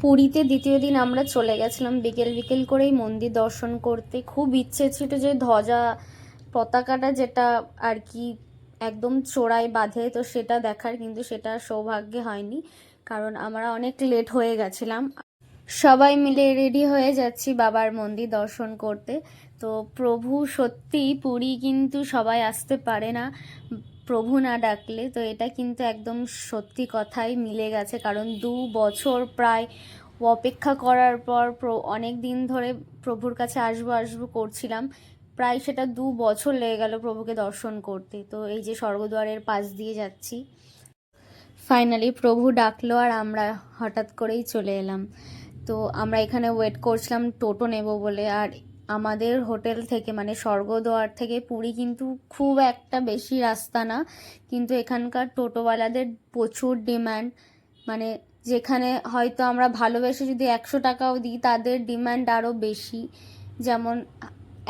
পুরীতে দ্বিতীয় দিন আমরা চলে গেছিলাম বিকেল বিকেল করেই মন্দির দর্শন করতে। খুব ইচ্ছে ছিল যে ধ্বজা পতাকাটা যেটা আর কি একদম চোরাই বাঁধে, তো সেটা দেখার, কিন্তু সেটা সৌভাগ্যে হয়নি, কারণ আমরা অনেক লেট হয়ে গেছিলাম। সবাই মিলে রেডি হয়ে যাচ্ছি বাবার মন্দির দর্শন করতে। তো প্রভু সত্যি, পুরী কিন্তু সবাই আসতে পারে না প্রভু না ডাকলে। তো এটা কিন্তু একদম সত্যি কথাই মিলে গেছে, কারণ 2 বছর প্রায় অপেক্ষা করার পর অনেক দিন ধরে প্রভুর কাছে আসবো আসবো করছিলাম। প্রায় সেটা 2 বছর লেগে গেল প্রভুকে দর্শন করতে। তো এই যে স্বর্গদ্বারের পাশ দিয়ে যাচ্ছি, ফাইনালি প্রভু ডাকলো আর আমরা হঠাৎ করেই চলে এলাম। তো আমরা এখানে ওয়েট করছিলাম টোটো নেব বলে। আর আমাদের হোটেল থেকে মানে স্বর্গদ্বার থেকে পুরী কিন্তু খুব একটা বেশি রাস্তা না, কিন্তু এখানকার টোটোওয়ালাদের প্রচুর ডিমান্ড। মানে যেখানে হয়তো আমরা ভালোবেসে যদি 100 টাকাও দিই, তাদের ডিমান্ড আরও বেশি। যেমন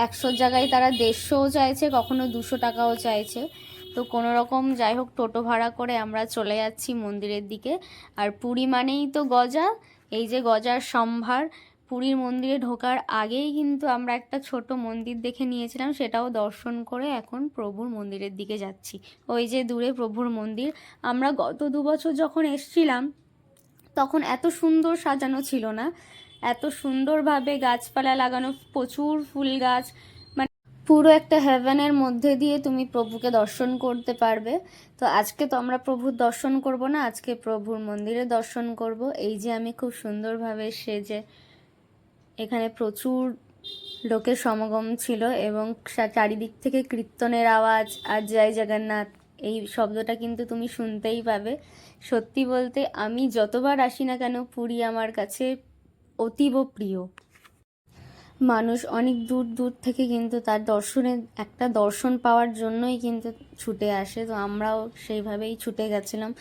100 জায়গায় তারা 150ও চাইছে, কখনো 200 টাকাও চাইছে। তো কোনো রকম যাই হোক টোটো ভাড়া করে আমরা চলে যাচ্ছি মন্দিরের দিকে। আর পুরী মানেই তো গজা, এই যে গজার সম্ভার। পুরীর মন্দিরে ঢোকার আগেই কিন্তু আমরা একটা ছোট মন্দির দেখে নিয়েছিলাম, সেটাও দর্শন করে এখন প্রভুর মন্দিরের দিকে যাচ্ছি। ওই যে দূরে প্রভুর মন্দির। আমরা গত 2 বছর যখন এসছিলাম তখন এত সুন্দর সাজানো ছিল না, এত সুন্দরভাবে গাছপালা লাগানো, প্রচুর ফুল গাছ, মানে পুরো একটা হেভেনের মধ্যে দিয়ে তুমি প্রভুকে দর্শন করতে পারবে। তো আজকে তো আমরা প্রভুর দর্শন করব না, আজকে প্রভুর মন্দিরে দর্শন করব। এই যে আমি খুব সুন্দরভাবে সেজে, এখানে প্রচুর লোকের সমাগম ছিল এবং চারিদিক থেকে কীর্তনের আওয়াজ আর জয় জগন্নাথ এই শব্দটা কিন্তু তুমি শুনতেই পাবে। সত্যি বলতে আমি যতবার আসি না কেন পুরী আমার কাছে অতীব প্রিয়। মানুষ অনেক দূর দূর থেকে কিন্তু তার একটা দর্শন পাওয়ার জন্যই কিন্তু ছুটে আসে। তো আমরাও সেইভাবেই ছুটে গেছিলাম।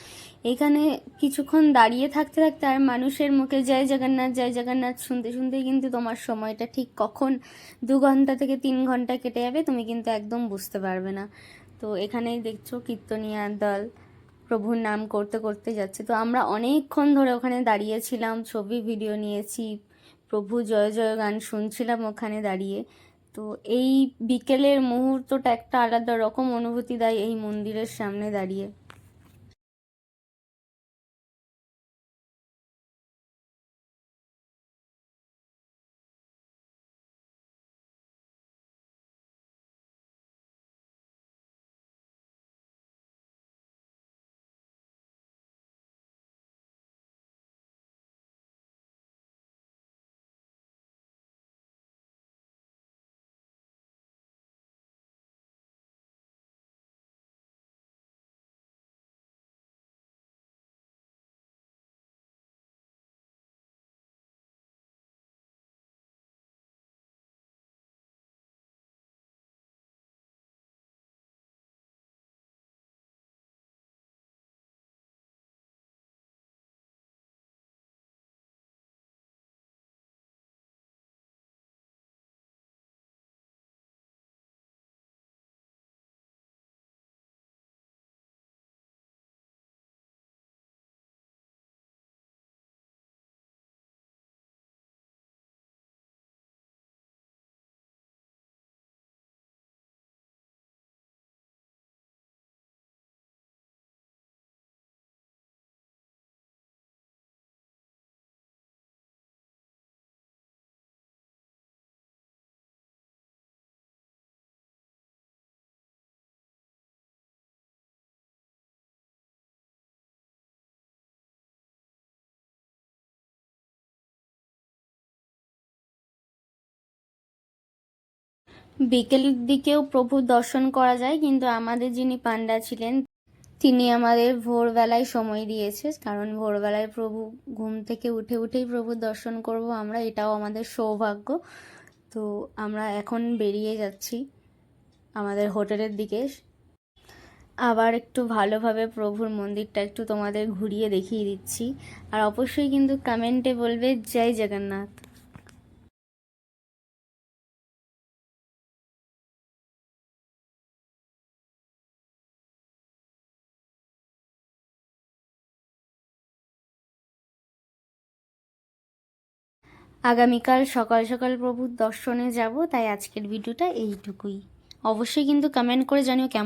এখানে কিছুক্ষণ দাঁড়িয়ে থাকতে থাকতে আর মানুষের মুখে জয় জগন্নাথ শুনতে শুনতেই কিন্তু তোমার সময়টা ঠিক কখন 2 ঘন্টা থেকে 3 ঘন্টা কেটে যাবে তুমি কিন্তু একদম বুঝতে পারবে না। তো এখানেই দেখছো কীর্তনিয়া দল প্রভুর নাম করতে করতে যাচ্ছে। তো আমরা অনেকক্ষণ ধরে ওখানে দাঁড়িয়েছিলাম, ছবি ভিডিও নিয়েছি, প্রভু জয় জয় গান শুনছিলাম ওখানে দাঁড়িয়ে। তো এই বিকেলের মুহূর্তটা একটা আলাদা রকম অনুভূতি দেয় এই মন্দিরের সামনে দাঁড়িয়ে। বিকেলের দিকেও প্রভুর দর্শন করা যায়, কিন্তু আমাদের যিনি পান্ডা ছিলেন তিনি আমাদের ভোরবেলায় সময় দিয়েছে, কারণ ভোরবেলায় প্রভু ঘুম থেকে উঠে উঠেই প্রভুর দর্শন করব আমরা, এটাও আমাদের সৌভাগ্য। তো আমরা এখন বেরিয়ে যাচ্ছি আমাদের হোটেলের দিকে। আবার একটু ভালোভাবে প্রভুর মন্দিরটা একটু তোমাদের ঘুরিয়ে দেখিয়ে দিচ্ছি। আর অবশ্যই কিন্তু কমেন্টে বলবে জয় জগন্নাথ। আগামীকাল সকাল সকাল প্রভুর দর্শনে যাব, তাই আজকের ভিডিওটা এইটুকুই। অবশ্যই কিন্তু কমেন্ট করে জানিও কেমন